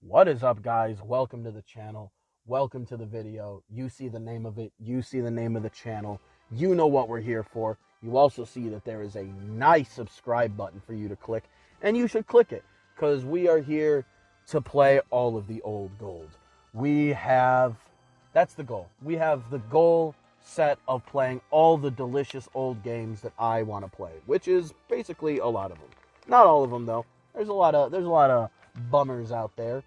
What is up, guys? Welcome to the channel. Welcome to the video. You see the name of it. You see the name of the channel. You know what we're here for. You also see that there is a nice subscribe button for you to click, and you should click it because we are here to play all of the old gold. That's the goal. We have the goal set of playing all the delicious old games that I want to play, which is basically a lot of them. Not all of them, though. There's a lot of bummers out there.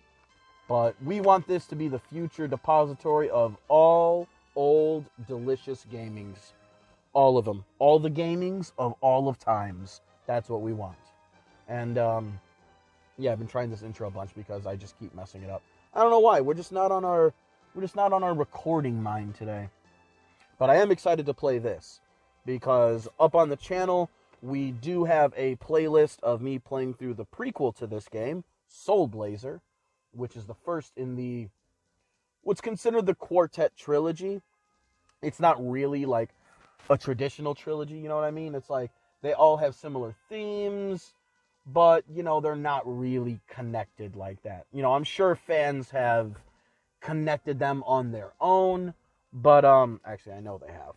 But we want this to be the future depository of all old, delicious gamings. All of them. All the gamings of all of times. That's what we want. And, yeah, I've been trying this intro a bunch because I just keep messing it up. I don't know why. We're just not on our recording mind today. But I am excited to play this. Because up on the channel, we do have a playlist of me playing through the prequel to this game, Soul Blazer, which is the first in what's considered the Quartet trilogy. It's not really like a traditional trilogy, you know what I mean? It's like they all have similar themes, but, you know, they're not really connected like that. You know, I'm sure fans have connected them on their own, but, actually, I know they have.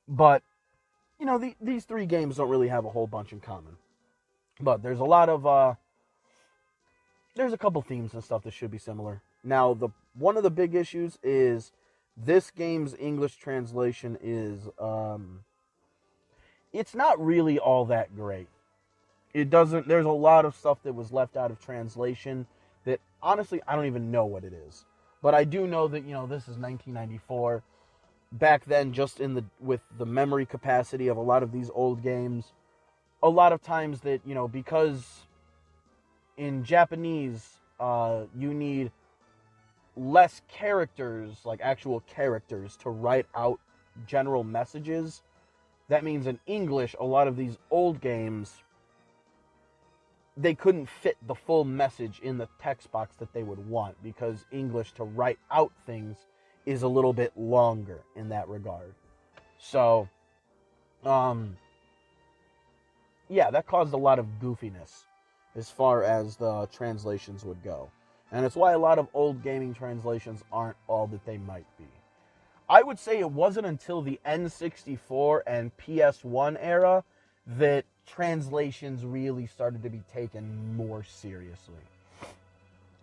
But, you know, these three games don't really have a whole bunch in common. But there's a lot of, there's a couple themes and stuff that should be similar. Now, one of the big issues is this game's English translation is, it's not really all that great. There's a lot of stuff that was left out of translation that, honestly, I don't even know what it is. But I do know that, you know, this is 1994. Back then, just with the memory capacity of a lot of these old games, a lot of times that, you know, because in Japanese, you need less characters, like actual characters, to write out general messages. That means in English, a lot of these old games, they couldn't fit the full message in the text box that they would want, because English to write out things is a little bit longer in that regard. So, yeah, that caused a lot of goofiness as far as the translations would go. And it's why a lot of old gaming translations aren't all that they might be. I would say it wasn't until the N64 and PS1 era that translations really started to be taken more seriously.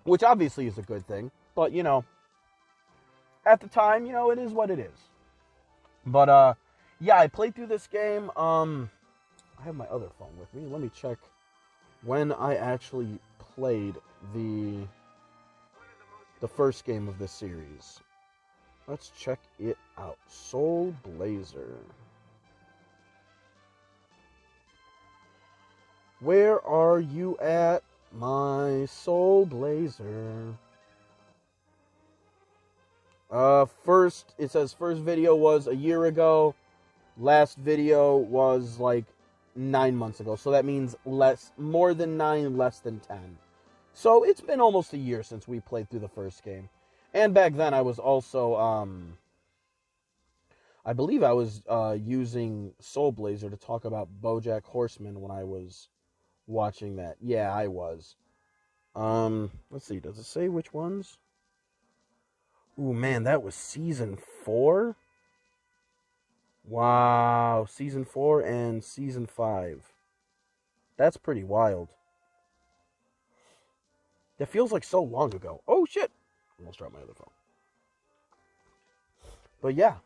Which obviously is a good thing. But, you know, at the time, you know, it is what it is. But, yeah, I played through this game. I have my other phone with me. Let me check when I actually played the first game of this series. Let's check it out. Soul Blazer. Where are you at, my Soul Blazer? It says first video was a year ago. Last video was like 9 months ago. So that means more than 9, less than 10. So it's been almost a year since we played through the first game. And back then I was also, I believe I was using Soul Blazer to talk about BoJack Horseman when I was watching that. Yeah, I was. Let's see, does it say which ones? Ooh, man, that was Season 4? Wow, Season 4 and Season 5. That's pretty wild. That feels like so long ago. Oh, shit. Almost dropped my other phone. But yeah,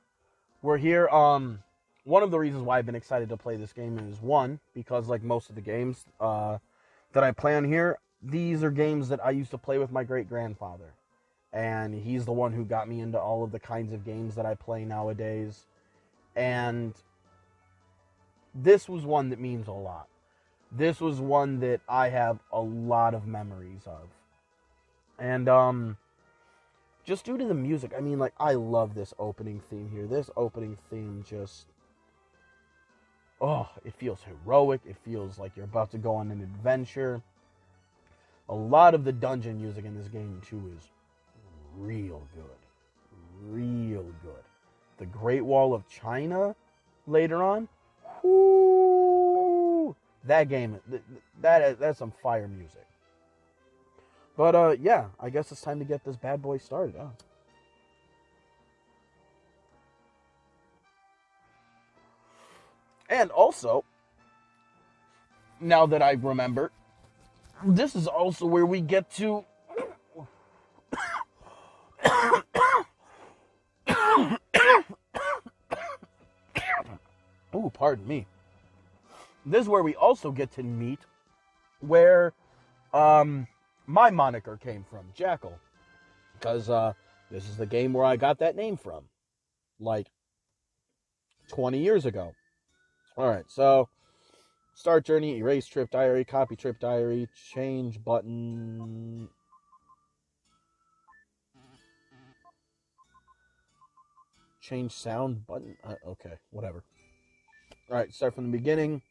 we're here. One of the reasons why I've been excited to play this game is, one, because like most of the games that I play on here, these are games that I used to play with my great-grandfather. And he's the one who got me into all of the kinds of games that I play nowadays. And this was one that means a lot. This was one that I have a lot of memories of. And, just due to the music, I mean, like, I love this opening theme here. This opening theme just, oh, it feels heroic. It feels like you're about to go on an adventure. A lot of the dungeon music in this game, too, is real good. Real good. The Great Wall of China, later on, whoo, that game, that's some fire music. But, yeah, I guess it's time to get this bad boy started, huh? And also, now that I remember, this is also where we get to... Ooh, pardon me. This is where we also get to meet where my moniker came from, Jackal. Because this is the game where I got that name from. Like 20 years ago. Alright, so start journey, erase trip diary, copy trip diary, change button. Change sound button. Okay, whatever. Alright, start from the beginning.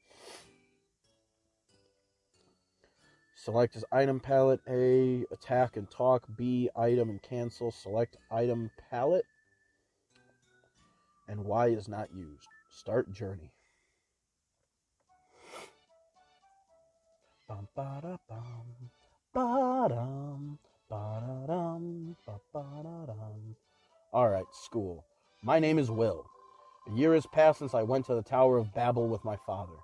Select as item palette. A, attack and talk. B, item and cancel. Select item palette. And Y is not used. Start journey. Bum ba da bum ba dum ba da dum ba ba da dum. All right, school. My name is Will. A year has passed since I went to the Tower of Babel with my father.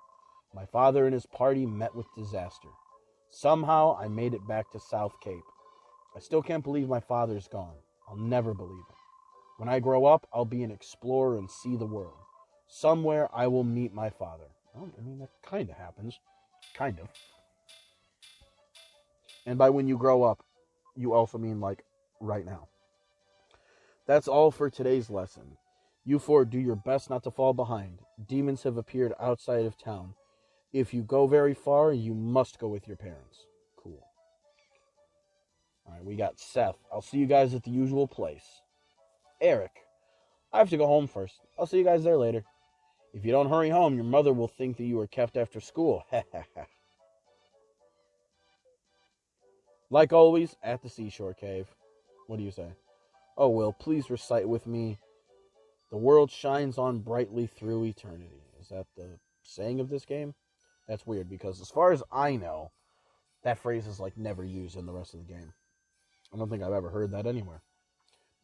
My father and his party met with disaster. Somehow, I made it back to South Cape. I still can't believe my father's gone. I'll never believe it. When I grow up, I'll be an explorer and see the world. Somewhere, I will meet my father. Well, I mean, that kind of happens. Kind of. And by when you grow up, you also mean, like, right now. That's all for today's lesson. You four do your best not to fall behind. Demons have appeared outside of town. If you go very far, you must go with your parents. Cool. Alright, we got Seth. I'll see you guys at the usual place. Eric. I have to go home first. I'll see you guys there later. If you don't hurry home, your mother will think that you were kept after school. Like always, at the seashore cave. What do you say? Oh, Will, please recite with me. The world shines on brightly through eternity. Is that the saying of this game? That's weird, because as far as I know, that phrase is, like, never used in the rest of the game. I don't think I've ever heard that anywhere.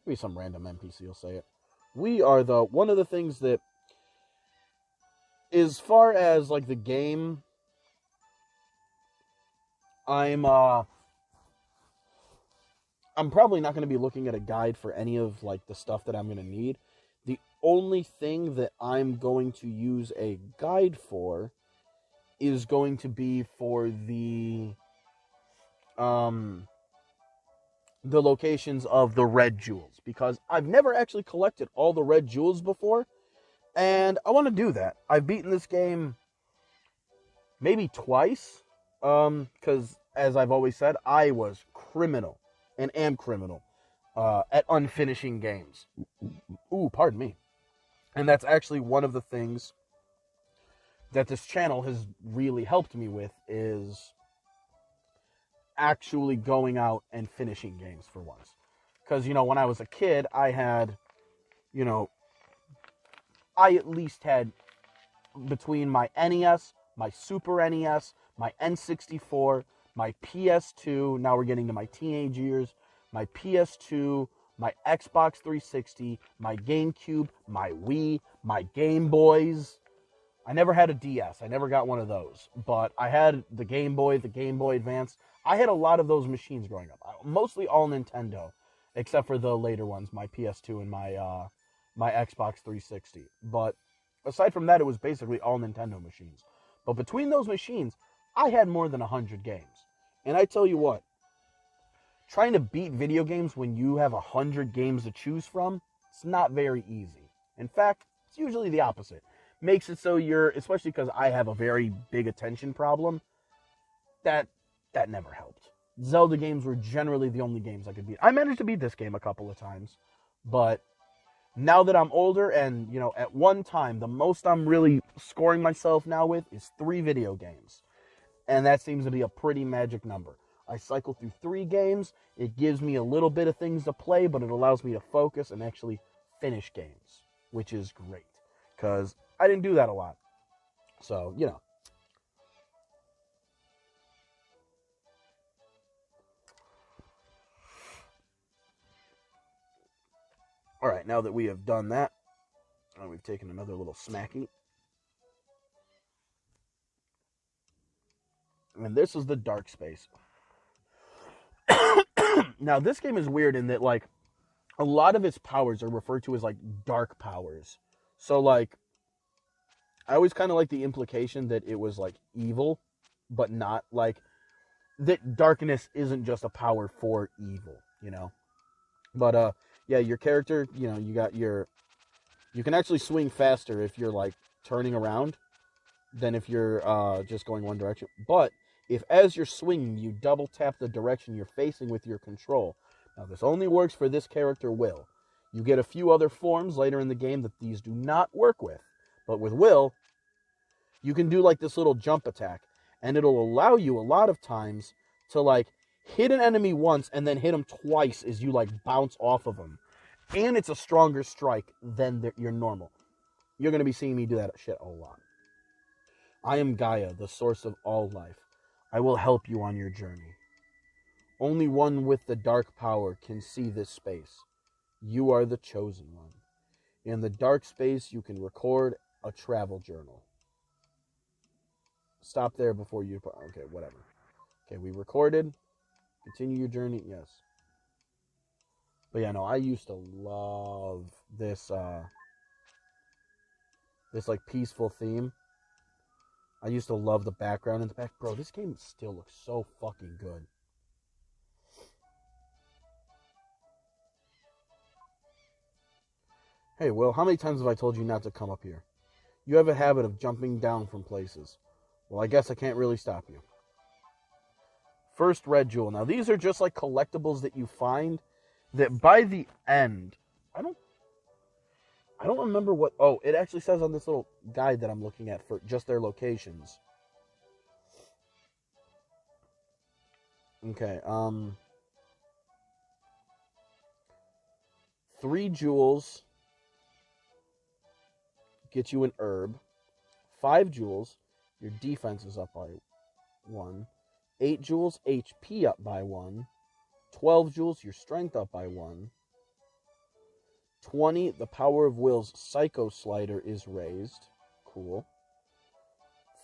Maybe some random NPC will say it. We are one of the things that, as far as, like, the game, I'm probably not going to be looking at a guide for any of, like, the stuff that I'm going to need. The only thing that I'm going to use a guide for is going to be for the locations of the red jewels, because I've never actually collected all the red jewels before, and I want to do that. I've beaten this game maybe twice, because, as I've always said, I was criminal, and am criminal, at unfinishing games. Ooh, pardon me. And that's actually one of the things that this channel has really helped me with, is actually going out and finishing games for once. Because, when I was a kid, I had, I at least had, between my NES, my Super NES, my N64, my PS2, now we're getting to my teenage years, my PS2, my Xbox 360, my GameCube, my Wii, my Game Boys. I never had a DS. I never got one of those. But I had the Game Boy, the Game Boy Advance. I had a lot of those machines growing up. Mostly all Nintendo, except for the later ones, my PS2 and my Xbox 360. But aside from that, it was basically all Nintendo machines. But between those machines, I had more than 100 games. And I tell you what, trying to beat video games when you have 100 games to choose from, it's not very easy. In fact, it's usually the opposite. Makes it so especially because I have a very big attention problem, that never helped. Zelda games were generally the only games I could beat. I managed to beat this game a couple of times, but now that I'm older and, at one time, the most I'm really scoring myself now with is 3 video games. And that seems to be a pretty magic number. I cycle through 3 games. It gives me a little bit of things to play, but it allows me to focus and actually finish games, which is great. Because I didn't do that a lot. So, Alright, now that we have done that, we've taken another little smacky. And this is the dark space. Now, this game is weird in that, like, a lot of its powers are referred to as, like, dark powers. So, like, I always kind of like the implication that it was, like, evil, but not, like, that darkness isn't just a power for evil, you know? But, yeah, your character, you know, you got your... You can actually swing faster if you're, like, turning around than if you're just going one direction. But if as you're swinging, you double tap the direction you're facing with your control. Now, this only works for this character, Will. You get a few other forms later in the game that these do not work with. But with Will, you can do, like, this little jump attack. And it'll allow you, a lot of times, to, like, hit an enemy once and then hit them twice as you, like, bounce off of them. And it's a stronger strike than your normal. You're going to be seeing me do that shit a lot. I am Gaia, the source of all life. I will help you on your journey. Only one with the dark power can see this space. You are the chosen one. In the dark space, you can record a travel journal. Stop there before you... Okay, whatever. Okay, we recorded. Continue your journey. Yes. But yeah, no, I used to love this, this, like, peaceful theme. I used to love the background in the back. Bro, this game still looks so fucking good. Hey, Will, how many times have I told you not to come up here? You have a habit of jumping down from places. Well, I guess I can't really stop you. First red jewel. Now, these are just, like, collectibles that you find that by the end... I don't remember what... Oh, it actually says on this little guide that I'm looking at for just their locations. Okay, 3 jewels get you an herb. 5 jewels, your defense is up by 1. 8 jewels, HP up by 1. 12 jewels, your strength up by 1. 20, the power of Will's Psycho Slider is raised. Cool.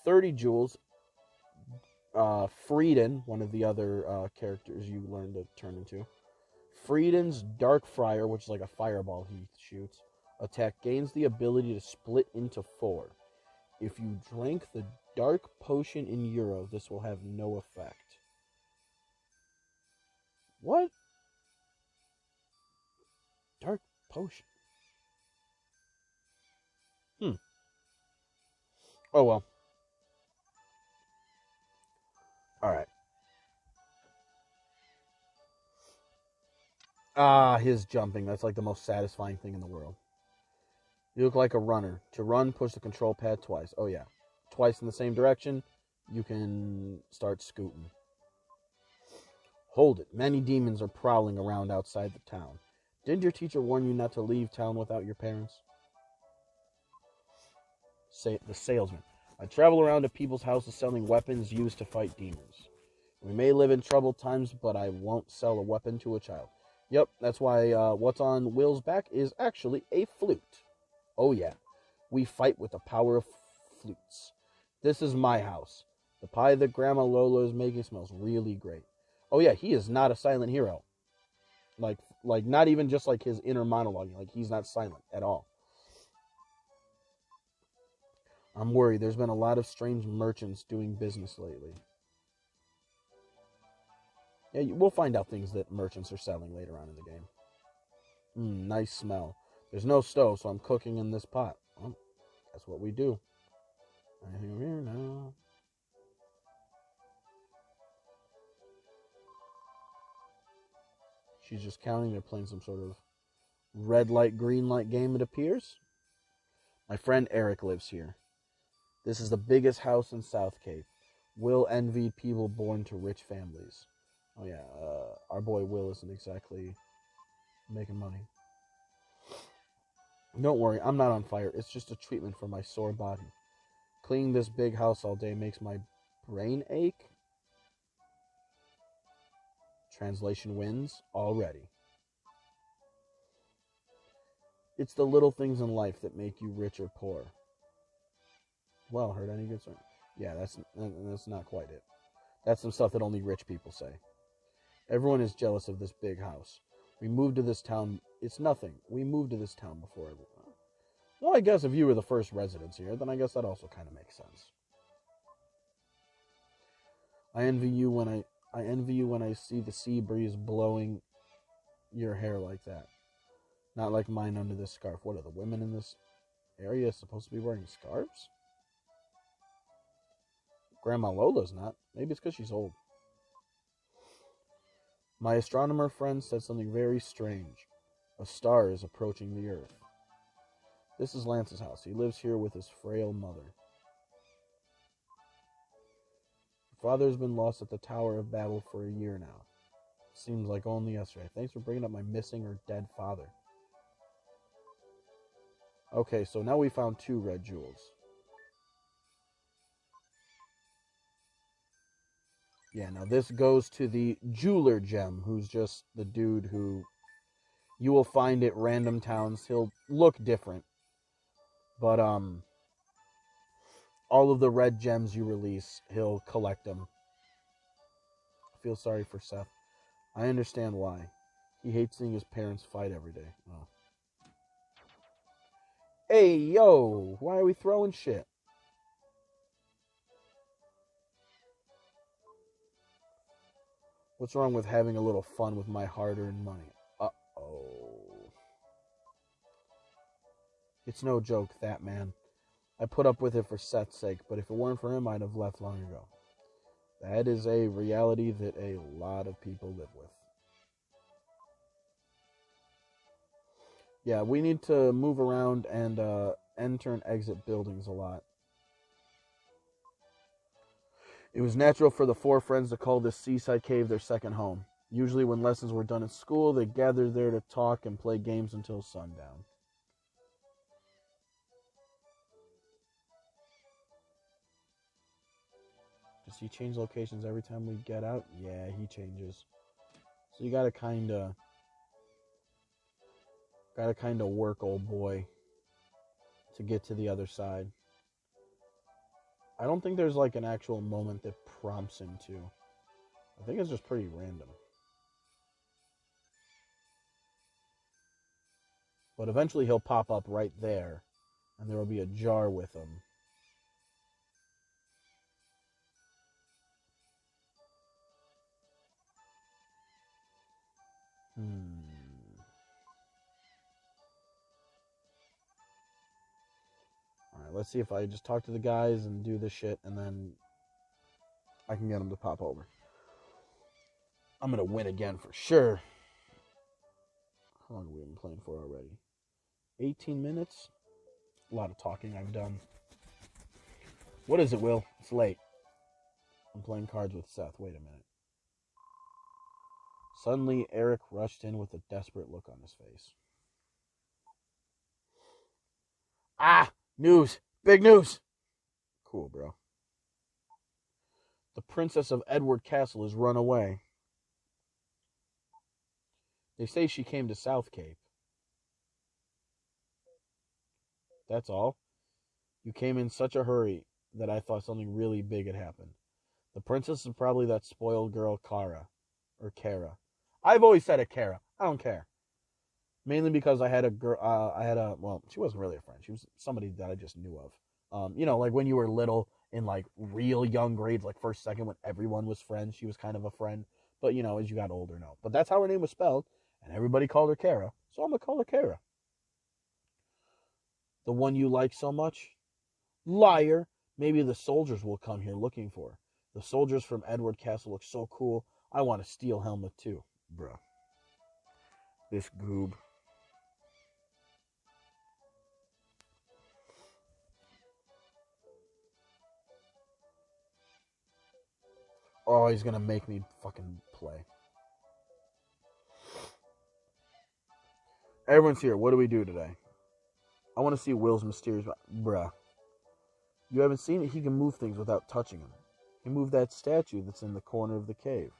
30 jewels, Frieden, one of the other characters you learn to turn into. Frieden's Dark Friar, which is like a fireball he shoots, attack gains the ability to split into 4. If you drink the Dark Potion in Euro, this will have no effect. What? Dark Potion? Oh, well. Alright. Ah, his jumping. That's like the most satisfying thing in the world. You look like a runner. To run, push the control pad twice. Oh, yeah. Twice in the same direction, you can start scooting. Hold it. Many demons are prowling around outside the town. Didn't your teacher warn you not to leave town without your parents? Say the salesman. I travel around to people's houses selling weapons used to fight demons. We may live in troubled times, but I won't sell a weapon to a child. Yep, that's why what's on Will's back is actually a flute. Oh yeah, we fight with the power of flutes. This is my house. The pie that Grandma Lola is making smells really great. Oh yeah, he is not a silent hero. Like not even just like his inner monologue. Like he's not silent at all. I'm worried. There's been a lot of strange merchants doing business lately. Yeah, we'll find out things that merchants are selling later on in the game. Nice smell. There's no stove, so I'm cooking in this pot. Well, that's what we do. I'm here now. She's just counting. They're playing some sort of red light, green light game, it appears. My friend Eric lives here. This is the biggest house in South Cape. Will envied people born to rich families. Oh yeah, our boy Will isn't exactly making money. Don't worry, I'm not on fire. It's just a treatment for my sore body. Cleaning this big house all day makes my brain ache. Translation wins already. It's the little things in life that make you rich or poor. Well, heard any good story? Yeah, that's not quite it. That's some stuff that only rich people say. Everyone is jealous of this big house. We moved to this town. It's nothing. We moved to this town before everyone. Well, I guess if you were the first residents here, then I guess that also kind of makes sense. I envy you when I see the sea breeze blowing your hair like that. Not like mine under this scarf. What are the women in this area supposed to be wearing scarves? Grandma Lola's not. Maybe it's because she's old. My astronomer friend said something very strange. A star is approaching the Earth. This is Lance's house. He lives here with his frail mother. Father's been lost at the Tower of Babel for a year now. Seems like only yesterday. Thanks for bringing up my missing or dead father. Okay, so now we found 2 red jewels. Yeah, now this goes to the jeweler gem, who's just the dude who you will find at random towns. He'll look different. But, all of the red gems you release, he'll collect them. I feel sorry for Seth. I understand why. He hates seeing his parents fight every day. Oh. Hey, yo! Why are we throwing shit? What's wrong with having a little fun with my hard-earned money? Uh-oh. It's no joke, that man. I put up with it for Seth's sake, but if it weren't for him, I'd have left long ago. That is a reality that a lot of people live with. Yeah, we need to move around and enter and exit buildings a lot. It was natural for the 4 friends to call this seaside cave their second home. Usually when lessons were done at school, they gathered there to talk and play games until sundown. Does he change locations every time we get out? Yeah, he changes. So you gotta kinda work, old boy, to get to the other side. I don't think there's like an actual moment that prompts him to. I think it's just pretty random. But eventually he'll pop up right there, and there will be a jar with him. Alright, let's see if I just talk to the guys and do this shit, and then I can get them to pop over. I'm gonna win again for sure. How long have we been playing for already? 18 minutes? A lot of talking I've done. What is it, Will? It's late. I'm playing cards with Seth. Wait a minute. Suddenly, Eric rushed in with a desperate look on his face. Ah! News! Big news! Cool, bro. The Princess of Edward Castle has run away. They say she came to South Cape. That's all. You came in such a hurry that I thought something really big had happened. The princess is probably that spoiled girl, Kara. Or Kara. I've always said it, Kara. I don't care. Mainly because I had a girl, well, she wasn't really a friend. She was somebody that I just knew of. Like when you were little in like real young grades, like first, second, when everyone was friends, she was kind of a friend. But, as you got older, no. But that's how her name was spelled, and everybody called her Kara. So I'm going to call her Kara. The one you like so much? Liar! Maybe the soldiers will come here looking for her. The soldiers from Edward Castle look so cool. I want a steel helmet too. Bruh. This goob. Oh, he's gonna make me fucking play. Everyone's here. What do we do today? I want to see Will's mysterious... Bruh. You haven't seen it? He can move things without touching them. He moved that statue that's in the corner of the cave.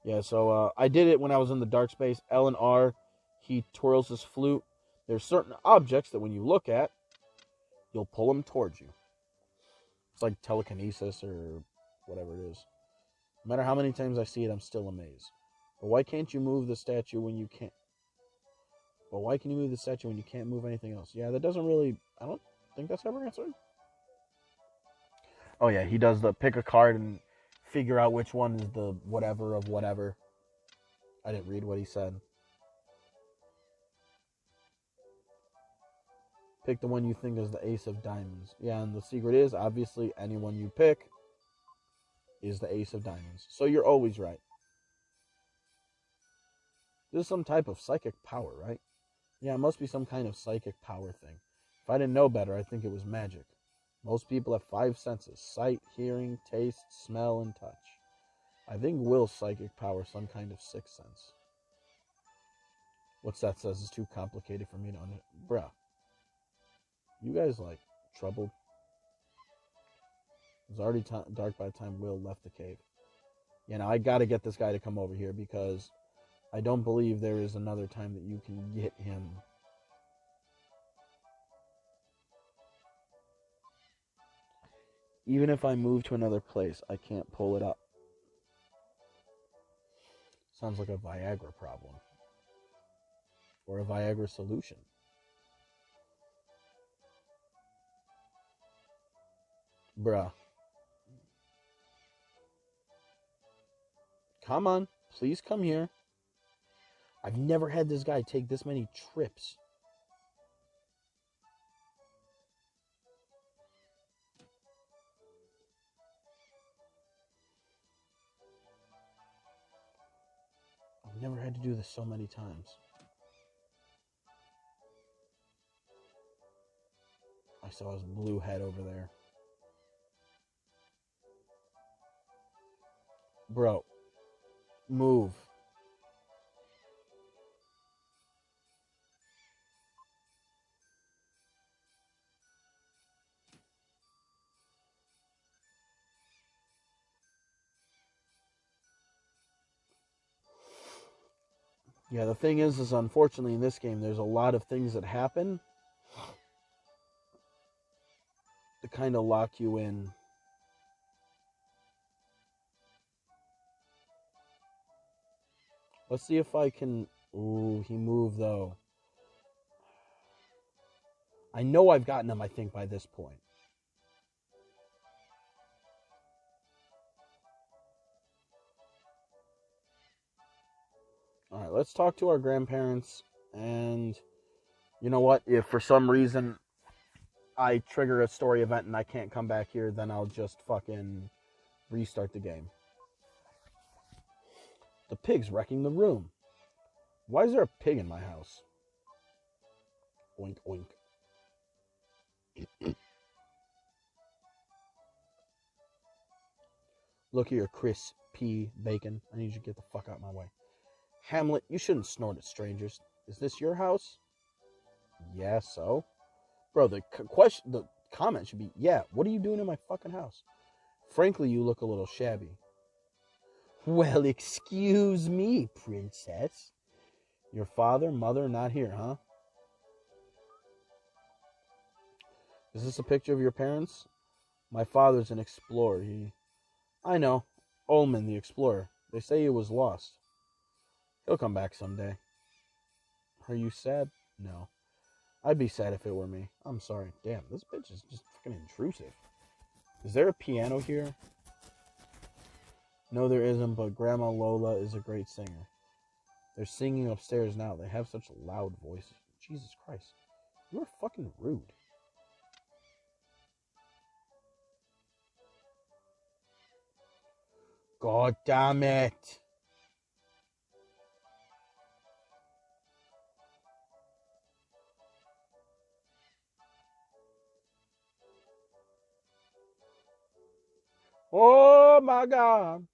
Yeah, so I did it when I was in the dark space. L and R, he twirls his flute. There's certain objects that when you look at, you'll pull them towards you. It's like telekinesis or whatever it is. No matter how many times I see it, I'm still amazed. But why can't you move the statue when you can't? But why can you move the statue when you can't move anything else? Yeah, that doesn't really... I don't think that's ever answered. Oh yeah, he does the pick a card and figure out which one is the whatever of whatever. I didn't read what he said. Pick the one you think is the ace of diamonds. Yeah, and the secret is, obviously, anyone you pick is the ace of diamonds. So you're always right. This is some type of psychic power, right? Yeah, it must be some kind of psychic power thing. If I didn't know better, I'd think it was magic. Most people have 5 senses: sight, hearing, taste, smell, and touch. I think Will's psychic power is some kind of 6th sense. What's that says is too complicated for me to understand. Bruh. You guys, like, troubled? It was already dark by the time Will left the cave. You know, I gotta get this guy to come over here because I don't believe there is another time that you can get him. Even if I move to another place, I can't pull it up. Sounds like a Viagra problem. Or a Viagra solution. Bruh. Come on. Please come here. I've never had this guy take this many trips. I've never had to do this so many times. I saw his blue head over there. Bro, move. Yeah, the thing is unfortunately in this game, there's a lot of things that happen to kind of lock you in. Let's see if I can... Ooh, he moved, though. I know I've gotten him, I think, by this point. Alright, let's talk to our grandparents. And you know what? If for some reason I trigger a story event and I can't come back here, then I'll just fucking restart the game. The pig's wrecking the room. Why is there a pig in my house? Oink, oink. Look here, Chris P. Bacon. I need you to get the fuck out of my way. Hamlet, you shouldn't snort at strangers. Is this your house? Yeah, so? Bro, the comment should be, yeah, what are you doing in my fucking house? Frankly, you look a little shabby. Well, excuse me, princess. Your father, mother, not here, huh? Is this a picture of your parents? My father's an explorer. I know. Ullman, the explorer. They say he was lost. He'll come back someday. Are you sad? No. I'd be sad if it were me. I'm sorry. Damn, this bitch is just fucking intrusive. Is there a piano here? No, there isn't, but Grandma Lola is a great singer. They're singing upstairs now. They have such loud voices. Jesus Christ. You're fucking rude. God damn it. Oh my God.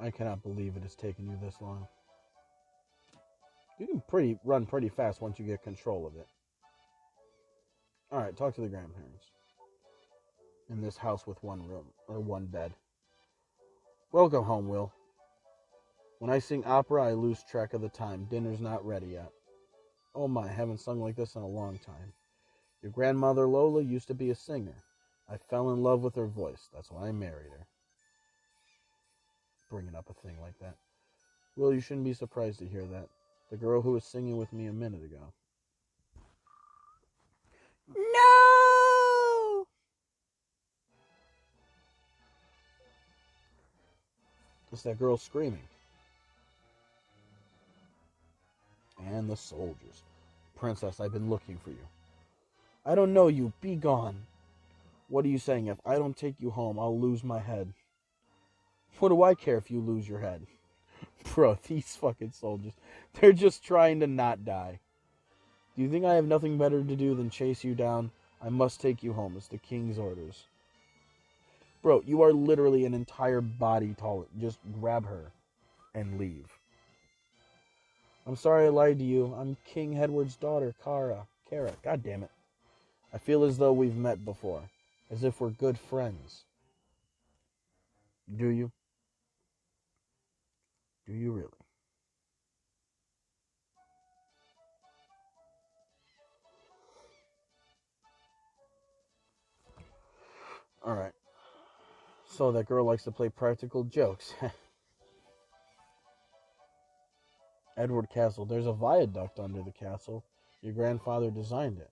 I cannot believe it has taken you this long. You can run pretty fast once you get control of it. Alright, talk to the grandparents. In this house with one room, or one bed. Welcome home, Will. When I sing opera, I lose track of the time. Dinner's not ready yet. Oh my, I haven't sung like this in a long time. Your grandmother Lola used to be a singer. I fell in love with her voice. That's why I married her. Bringing up a thing like that. Will, you shouldn't be surprised to hear that. The girl who was singing with me a minute ago. No! It's that girl screaming. And the soldiers. Princess, I've been looking for you. I don't know you. Be gone. What are you saying? If I don't take you home, I'll lose my head. What do I care if you lose your head? Bro, these fucking soldiers. They're just trying to not die. Do you think I have nothing better to do than chase you down? I must take you home. It's the king's orders. Bro, you are literally an entire body tall. Just grab her and leave. I'm sorry I lied to you. I'm King Edward's daughter, Kara. God damn it. I feel as though we've met before. As if we're good friends. Do you? Do you really? Alright. So that girl likes to play practical jokes. Edward Castle. There's a viaduct under the castle. Your grandfather designed it.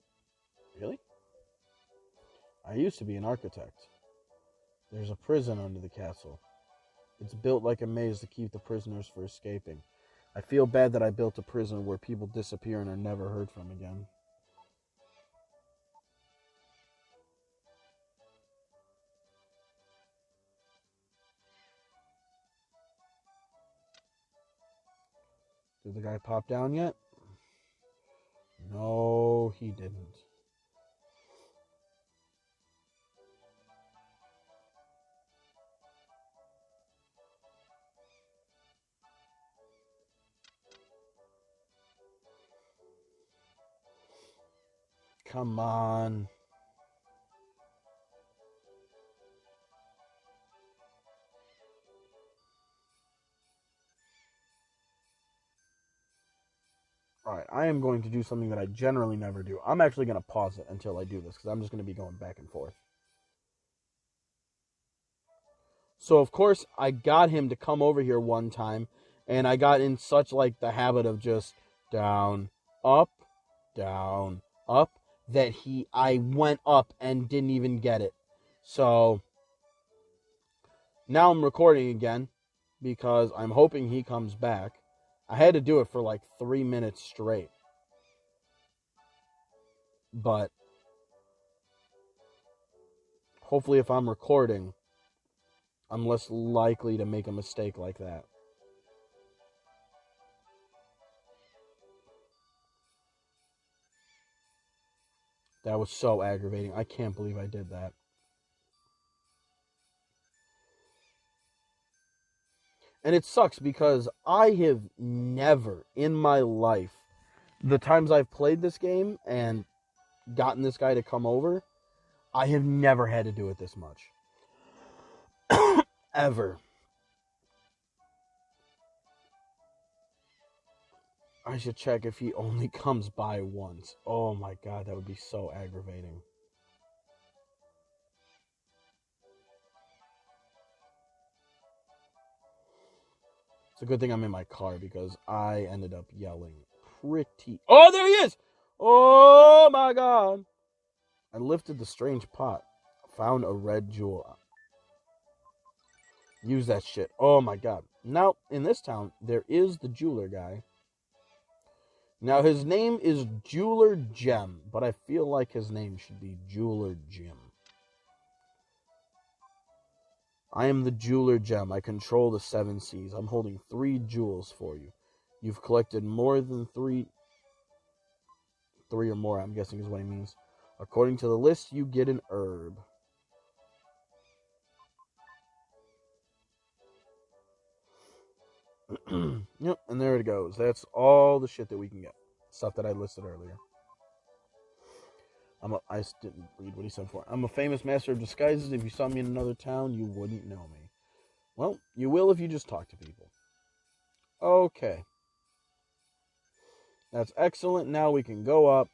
Really? I used to be an architect. There's a prison under the castle. It's built like a maze to keep the prisoners from escaping. I feel bad that I built a prison where people disappear and are never heard from again. Did the guy pop down yet? No, he didn't. Come on. Alright, I am going to do something that I generally never do. I'm actually going to pause it until I do this, because I'm just going to be going back and forth. So, of course, I got him to come over here one time, and I got in such, like, the habit of just down, up, that I went up and didn't even get it. So, now I'm recording again, because I'm hoping he comes back. I had to do it for like 3 minutes straight. But hopefully if I'm recording, I'm less likely to make a mistake like that. That was so aggravating. I can't believe I did that. And it sucks because I have never in my life, the times I've played this game and gotten this guy to come over, I have never had to do it this much. Ever. I should check if he only comes by once. Oh my god, that would be so aggravating. It's a good thing I'm in my car because I ended up yelling pretty... Oh, there he is! Oh my god! I lifted the strange pot. Found a red jewel. Use that shit. Oh my god. Now, in this town, there is the jeweler guy. Now, his name is Jeweler Gem, but I feel like his name should be Jeweler Jim. I am the Jeweler Gem. I control the 7 seas. I'm holding 3 jewels for you. You've collected more than 3 or more, I'm guessing is what he means. According to the list, you get an herb. Yep, and there it goes. That's all the shit that we can get. Stuff that I listed earlier. I didn't read what he said before. I'm a famous master of disguises. If you saw me in another town, you wouldn't know me. Well, you will if you just talk to people. Okay. That's excellent. Now we can go up.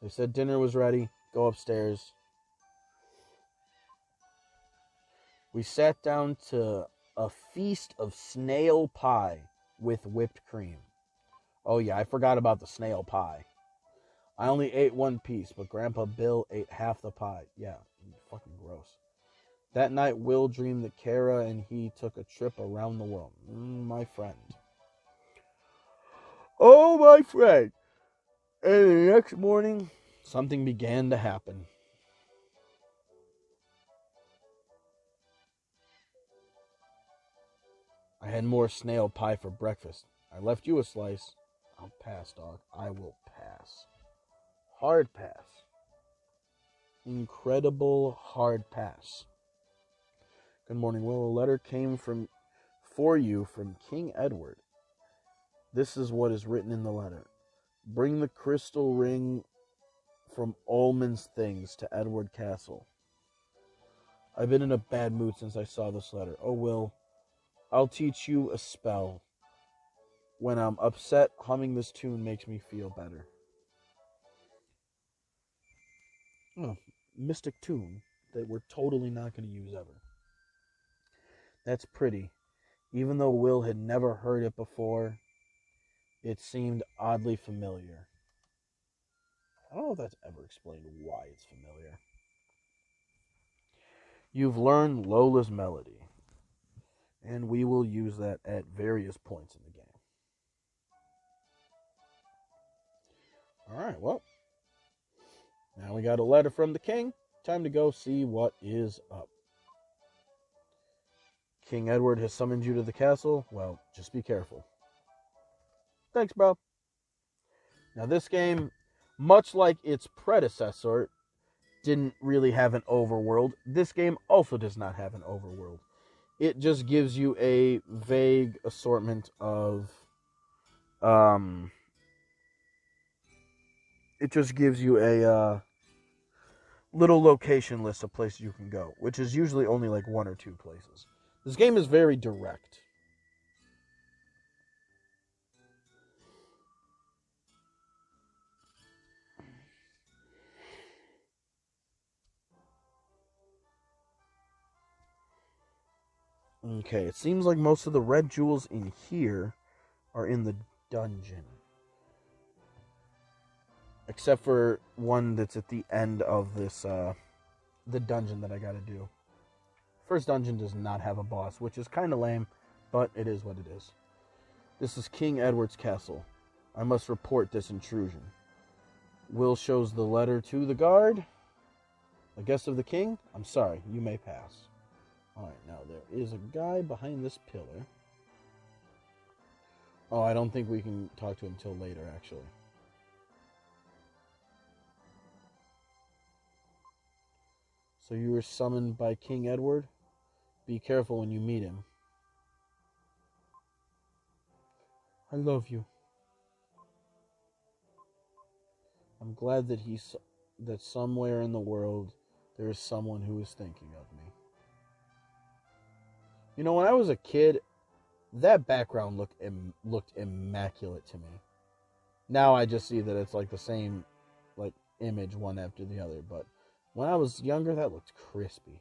They said dinner was ready. Go upstairs. We sat down to a feast of snail pie with whipped cream. Oh yeah, I forgot about the snail pie. I only ate one piece, but Grandpa Bill ate half the pie. Yeah, fucking gross. That night, Will dreamed that Kara and he took a trip around the world. My friend. Oh, my friend. And the next morning, something began to happen. I had more snail pie for breakfast. I left you a slice. I'll pass, dog. I will pass. Hard pass. Incredible hard pass. Good morning, Will. A letter came for you from King Edward. This is what is written in the letter. Bring the crystal ring from Ullman's Things to Edward Castle. I've been in a bad mood since I saw this letter. Oh, Will, I'll teach you a spell. When I'm upset, humming this tune makes me feel better. Oh, mystic tune that we're totally not going to use ever. That's pretty. Even though Will had never heard it before, it seemed oddly familiar. I don't know if that's ever explained why it's familiar. You've learned Lola's melody, and we will use that at various points in the game. Alright, well, now we got a letter from the king. Time to go see what is up. King Edward has summoned you to the castle. Well, just be careful. Thanks, bro. Now, this game, much like its predecessor, didn't really have an overworld. This game also does not have an overworld. It just gives you a vague assortment of... It just gives you a little location list of places you can go, which is usually only like one or two places. This game is very direct. Okay, it seems like most of the red jewels in here are in the dungeon. Except for one that's at the end of this, the dungeon that I gotta do. First dungeon does not have a boss, which is kind of lame, but it is what it is. This is King Edward's castle. I must report this intrusion. Will shows the letter to the guard. A guest of the king? I'm sorry, you may pass. Alright, now there is a guy behind this pillar. Oh, I don't think we can talk to him till later, actually. So you were summoned by King Edward? Be careful when you meet him. I love you. I'm glad that that somewhere in the world there is someone who is thinking of me. You know, when I was a kid, that background looked immaculate to me. Now I just see that it's like the same like image one after the other, but when I was younger, that looked crispy.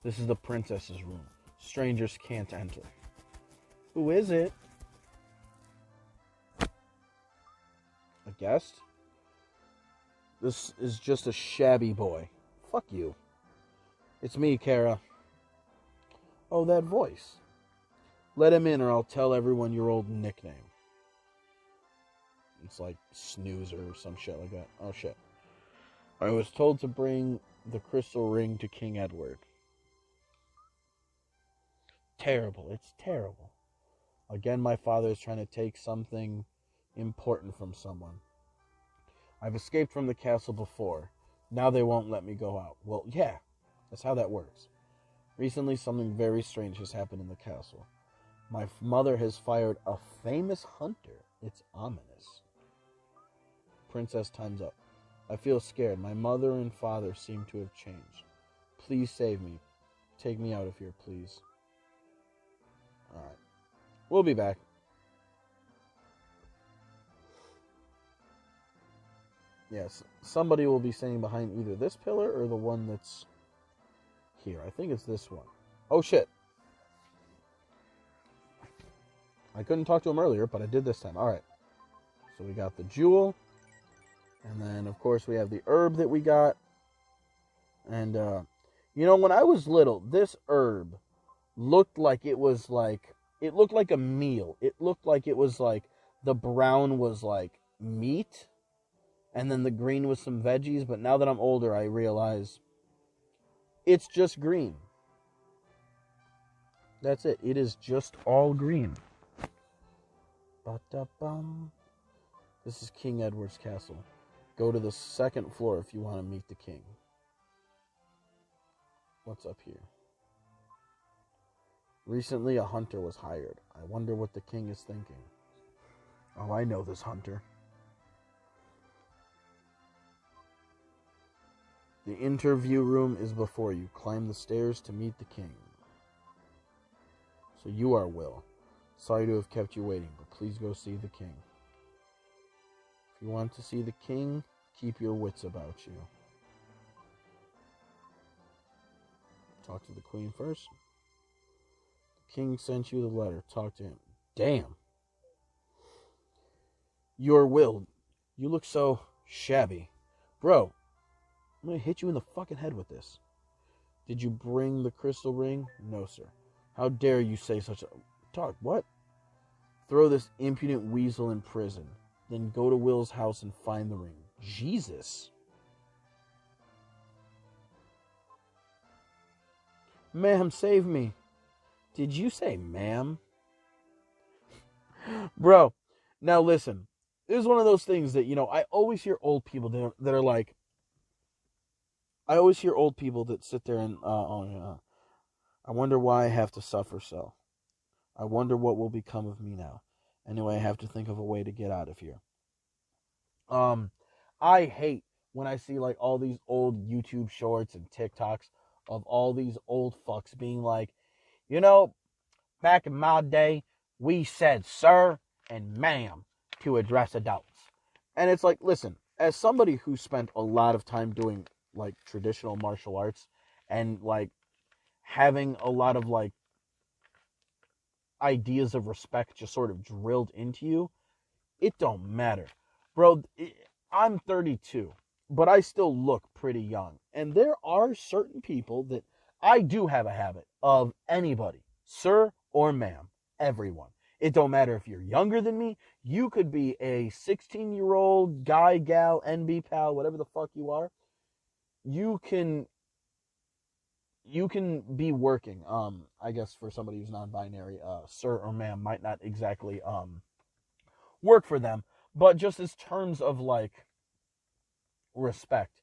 This is the princess's room. Strangers can't enter. Who is it? A guest? This is just a shabby boy. Fuck you. It's me, Kara. Oh, that voice. Let him in or I'll tell everyone your old nickname. It's like Snoozer or some shit like that. Oh, shit. I was told to bring the crystal ring to King Edward. Terrible. It's terrible. Again, my father is trying to take something important from someone. I've escaped from the castle before. Now they won't let me go out. Well, yeah. That's how that works. Recently, something very strange has happened in the castle. My mother has fired a famous hunter. It's ominous. Princess, time's up. I feel scared. My mother and father seem to have changed. Please save me. Take me out of here, please. Alright. We'll be back. Yes, somebody will be standing behind either this pillar or the one that's here. I think it's this one. Oh, shit. I couldn't talk to him earlier, but I did this time. Alright. So we got the jewel. And then, of course, we have the herb that we got. And, you know, when I was little, this herb looked like it was like... It looked like a meal. It looked like it was like... The brown was like meat. And then the green was some veggies. But now that I'm older, I realize... It's just green. That's it. It is just all green. Ba-da-bum. This is King Edward's castle. Go to the second floor if you want to meet the king. What's up here? Recently, a hunter was hired. I wonder what the king is thinking. Oh, I know this hunter. The interview room is before you. Climb the stairs to meet the king. So you are Will. Sorry to have kept you waiting, but please go see the king. If you want to see the king, keep your wits about you. Talk to the queen first. The king sent you the letter. Talk to him. Damn. You're Will. You look so shabby. Bro, I'm going to hit you in the fucking head with this. Did you bring the crystal ring? No, sir. How dare you say such a... Talk, what? Throw this impudent weasel in prison. Then go to Will's house and find the ring. Jesus. Ma'am, save me. Did you say ma'am? Bro, now listen. This is one of those things that, you know, I always hear old people that are like... I always hear old people that sit there and... I wonder why I have to suffer so. I wonder what will become of me now. Anyway, I have to think of a way to get out of here. I hate when I see like all these old YouTube shorts and TikToks of all these old fucks being like, you know, back in my day, we said sir and ma'am to address adults. And it's like, listen, as somebody who spent a lot of time doing like traditional martial arts and like having a lot of like ideas of respect just sort of drilled into you, it don't matter. Bro, I'm 32, but I still look pretty young. And there are certain people that I do have a habit of anybody, sir or ma'am, everyone. It don't matter if you're younger than me. You could be a 16-year-old guy, gal, NB pal, whatever the fuck you are. You can be working. I guess for somebody who's non-binary, sir or ma'am might not exactly work for them, but just as terms of like respect.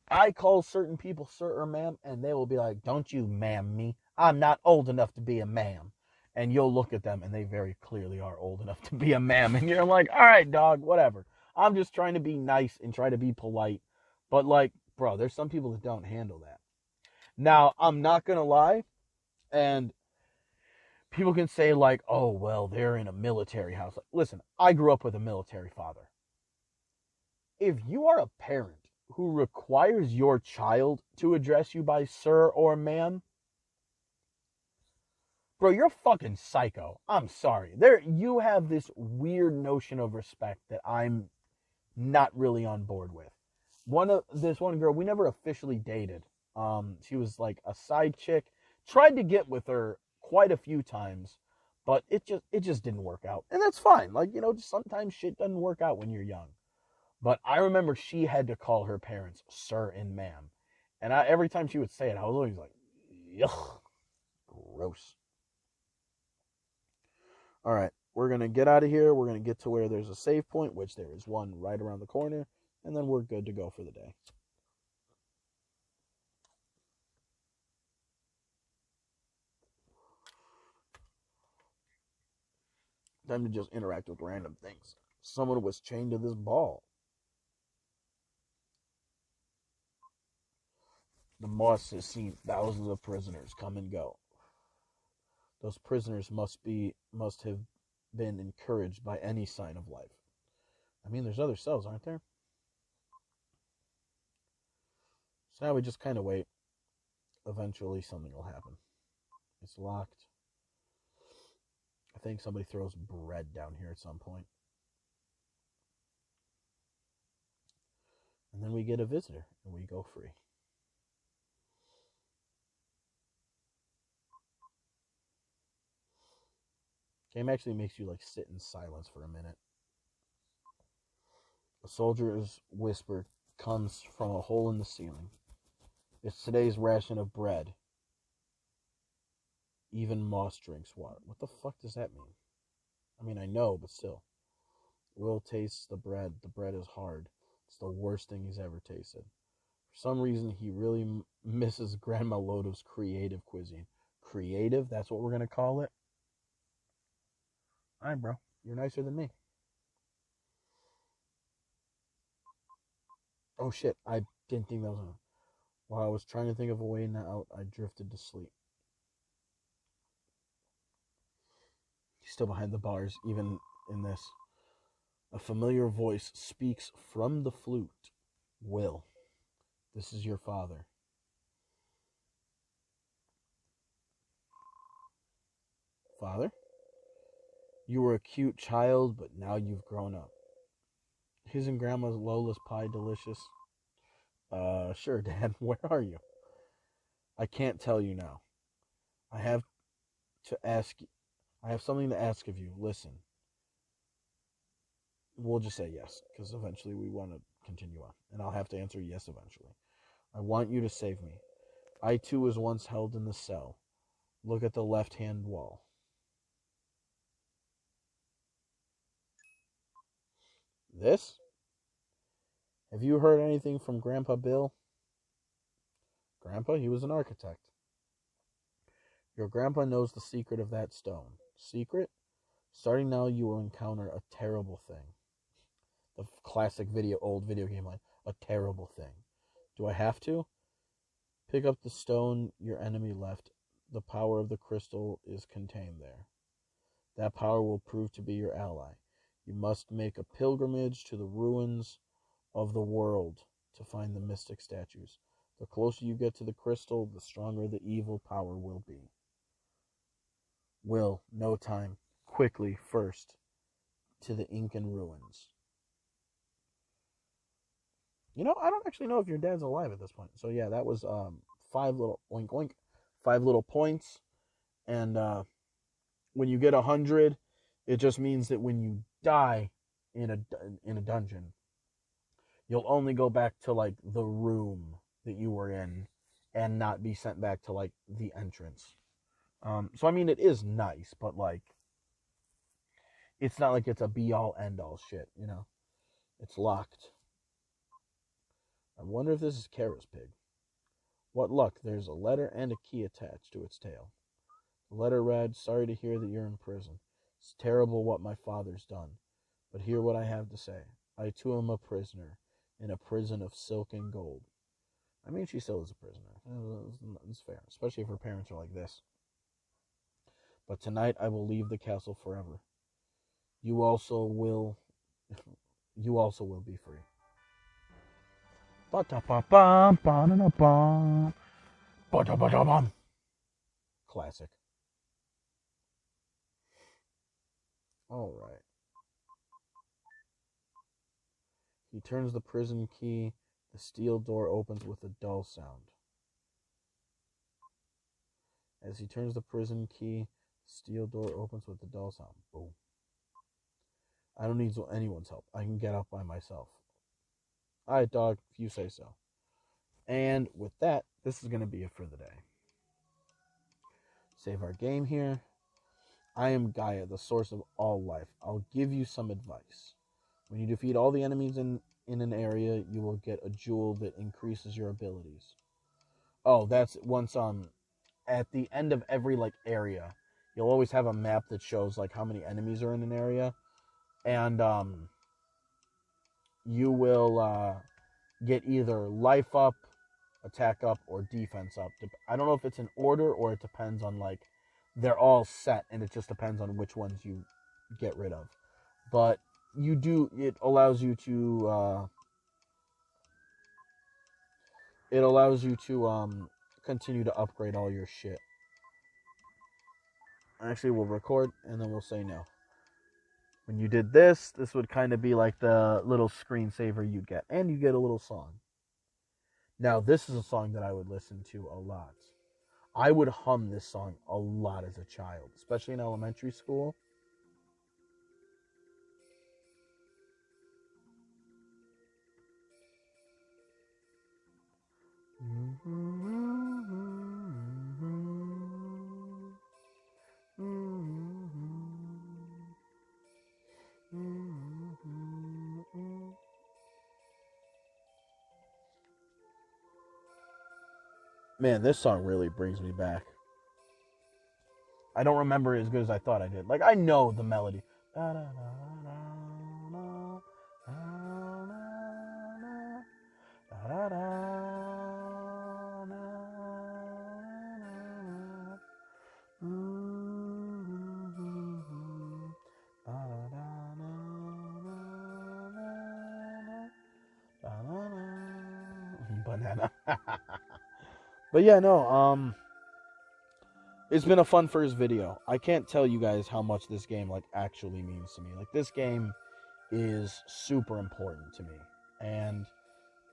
I call certain people sir or ma'am, and they will be like, "Don't you ma'am me. I'm not old enough to be a ma'am." And you'll look at them, and they very clearly are old enough to be a ma'am, and you're like, "All right, dog, whatever. I'm just trying to be nice and try to be polite." But like, bro, there's some people that don't handle that. Now, I'm not going to lie, and people can say like, oh, well, they're in a military house. Listen, I grew up with a military father. If you are a parent who requires your child to address you by sir or ma'am, bro, you're fucking psycho. I'm sorry. You have this weird notion of respect that I'm not really on board with. This one girl, we never officially dated. She was like a side chick. Tried to get with her quite a few times, but it just didn't work out. And that's fine. Like, you know, just sometimes shit doesn't work out when you're young. But I remember she had to call her parents sir and ma'am. And every time she would say it, I was always like, yuck, gross. All right, we're going to get out of here. We're going to get to where there's a save point, which there is one right around the corner. And then we're good to go for the day. Time to just interact with random things. Someone was chained to this ball. The moss has seen thousands of prisoners come and go. Those prisoners must have been encouraged by any sign of life. I mean, there's other cells, aren't there? So now we just kind of wait. Eventually, something will happen. It's locked. I think somebody throws bread down here at some point. And then we get a visitor, and we go free. Game actually makes you like sit in silence for a minute. A soldier's whisper comes from a hole in the ceiling. It's today's ration of bread. Even moss drinks water. What the fuck does that mean? I mean, I know, but still. Will tastes the bread. The bread is hard. It's the worst thing he's ever tasted. For some reason, he really misses Grandma Lodo's creative cuisine. Creative? That's what we're going to call it? Alright, bro. You're nicer than me. Oh, shit. I didn't think that was on. While I was trying to think of a way out, I drifted to sleep. He's still behind the bars, even in this. A familiar voice speaks from the flute. Will, this is your father. Father? You were a cute child, but now you've grown up. Isn't Grandma Lola's pie delicious? Sure, Dad. Where are you? I can't tell you now. I have something to ask of you. Listen. We'll just say yes, because eventually we want to continue on. And I'll have to answer yes eventually. I want you to save me. I too was once held in the cell. Look at the left-hand wall. This? Have you heard anything from Grandpa Bill? Grandpa? He was an architect. Your grandpa knows the secret of that stone. Secret? Starting now, you will encounter a terrible thing. The classic old video game line. A terrible thing. Do I have to? Pick up the stone your enemy left. The power of the crystal is contained there. That power will prove to be your ally. You must make a pilgrimage to the ruins of the world to find the mystic statues. The closer you get to the crystal, the stronger the evil power will be. Will, no time. Quickly, first, to the Incan ruins. You know, I don't actually know if your dad's alive at this point. So yeah, that was 5 little oink oink, 5 little points, and when you get 100, it just means that when you die in a dungeon, you'll only go back to like the room that you were in, and not be sent back to like the entrance. So I mean, it is nice, but like, it's not like it's a be all end all shit, you know. It's locked. I wonder if this is Kara's pig. What luck, there's a letter and a key attached to its tail. The letter read, sorry to hear that you're in prison. It's terrible what my father's done. But hear what I have to say. I too am a prisoner, in a prison of silk and gold. I mean, she still is a prisoner. It's fair, especially if her parents are like this. But tonight I will leave the castle forever. You also will be free. Classic. All right. He turns the prison key. The steel door opens with a dull sound. As he turns the prison key, the steel door opens with a dull sound. Boom. I don't need anyone's help. I can get up by myself. All right, dog, if you say so. And with that, this is going to be it for the day. Save our game here. I am Gaia, the source of all life. I'll give you some advice. When you defeat all the enemies in an area, you will get a jewel that increases your abilities. Oh, that's once at the end of every like area, you'll always have a map that shows like how many enemies are in an area, and you will get either life up, attack up, or defense up. I don't know if it's in order or it depends on like they're all set, and it just depends on which ones you get rid of. But it allows you to continue to upgrade all your shit. Actually, we'll record and then we'll say no. When you did this would kind of be like the little screensaver you'd get, and you get a little song. Now, this is a song that I would listen to a lot. I would hum this song a lot as a child, especially in elementary school. Man, this song really brings me back. I don't remember it as good as I thought I did. Like, I know the melody. Banana. But yeah, no, it's been a fun first video. I can't tell you guys how much this game like actually means to me. Like, this game is super important to me, and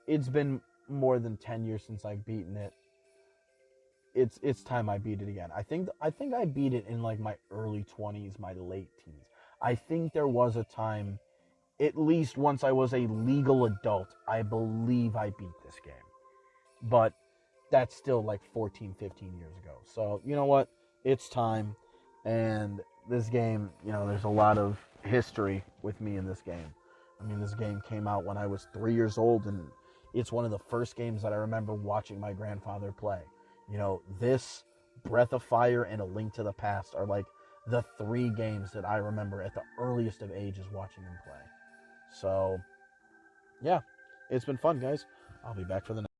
it's been more than 10 years since I've beaten it. It's time I beat it again. I think I beat it in like my early 20s, my late teens. I think there was a time, at least once I was a legal adult, I believe I beat this game. But that's still like 14, 15 years ago. So, you know what? It's time. And this game, there's a lot of history with me in this game. I mean, this game came out when I was 3 years old, and it's one of the first games that I remember watching my grandfather play. This, Breath of Fire, and A Link to the Past are like the 3 games that I remember at the earliest of ages watching him play. So, yeah, it's been fun, guys. I'll be back for the next.